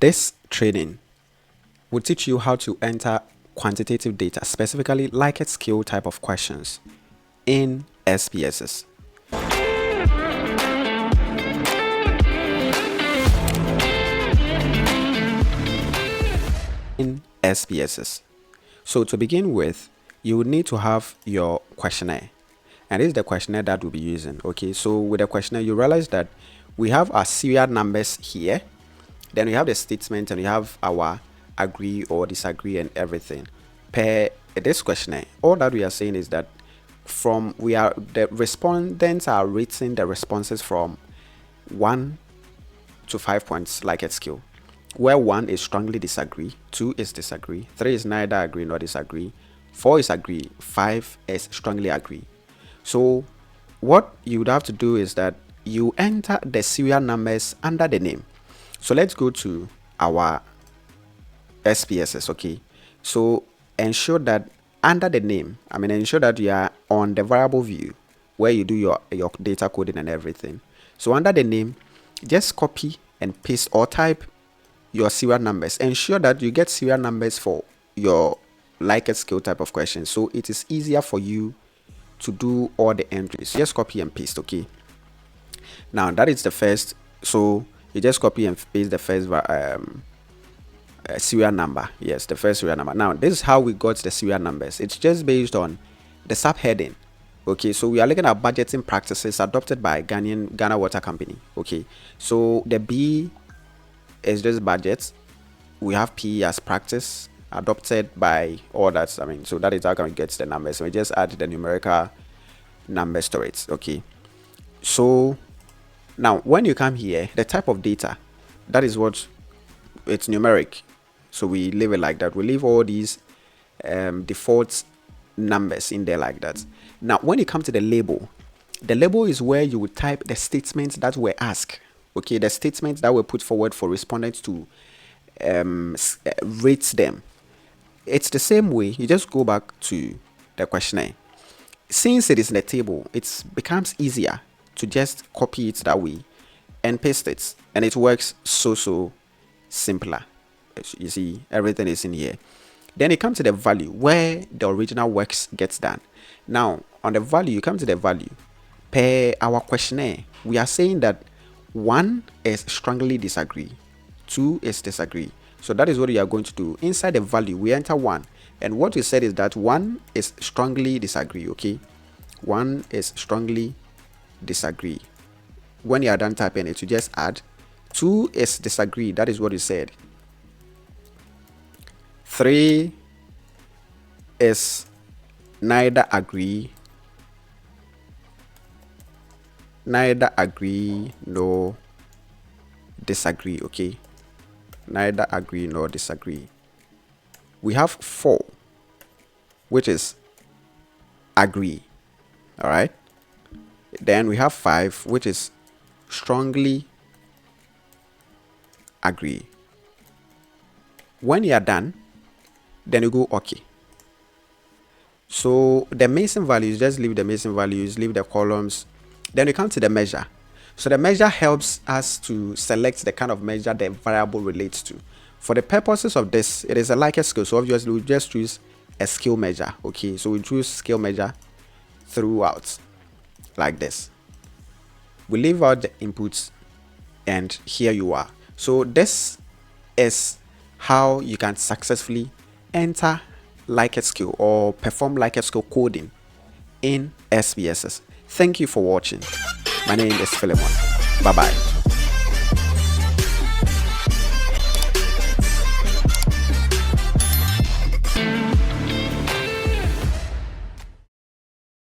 This training will teach you how to enter quantitative data, specifically Likert scale type of questions in SPSS. In SPSS. So to begin with, you would need to have your questionnaire, and this is the questionnaire that we'll be using. Okay, so with the questionnaire, you realize that we have our serial numbers here, then we have the statement, and we have our agree or disagree and everything. Per this questionnaire, all that we are saying is that the respondents are rating the responses from 1 to 5 points Likert scale, where 1 is strongly disagree, 2 is disagree, 3 is neither agree nor disagree, 4 is agree, 5 is strongly agree. So what you would have to do is that you enter the serial numbers under the name. So let's go to our SPSS. Okay, so ensure that under the name, ensure that you are on the variable view where you do your data coding and everything. So under the name, just copy and paste or type your serial numbers. Ensure that you get serial numbers for your Likert scale type of questions, so it is easier for you to do all the entries. Just copy and paste. Okay, now that is the first, so you just copy and paste the first serial number. Yes, the first serial number. Now this is how we got the serial numbers. It's just based on the subheading. Okay, so we are looking at budgeting practices adopted by Ghana Water Company. Okay, so the B is just budget. We have P as practice adopted by all that. So that is how we get the numbers. So we just add the numerical numbers to it. Okay, so now when you come here, the type of data, that is what it's numeric, so we leave it like that. We leave all these default numbers in there like that. Now when you come to the label is where you would type the statements that were asked. Okay, the statements that were put forward for respondents to rate them. It's the same way. You just go back to the questionnaire. Since it is in the table, it becomes easier to just copy it that way and paste it, and it works so simpler. You see, everything is in here. Then you come to the value where the original works gets done. Now on the value, you come to the value per our questionnaire. We are saying that 1 is strongly disagree, 2 is disagree. So that is what you are going to do. Inside the value, we enter 1, and what we said is that 1 is strongly disagree. Okay, 1 is strongly disagree. When you are done typing it, you just add 2 is disagree. That is what you said. 3 is neither agree nor disagree. Okay, neither agree nor disagree. We have 4, which is agree. All right, then we have 5, which is strongly agree. When you are done, then you go okay. So the missing values, just leave the missing values, leave the columns. Then we come to the measure. So the measure helps us to select the kind of measure the variable relates to. For the purposes of this, it is a Likert scale, so obviously we just choose a scale measure. Okay, so we choose scale measure throughout like this. We leave out the inputs, and here you are. So this is how you can successfully enter Likert scale or perform Likert scale coding in SPSS. Thank you for watching. My name is Philemon. Bye bye.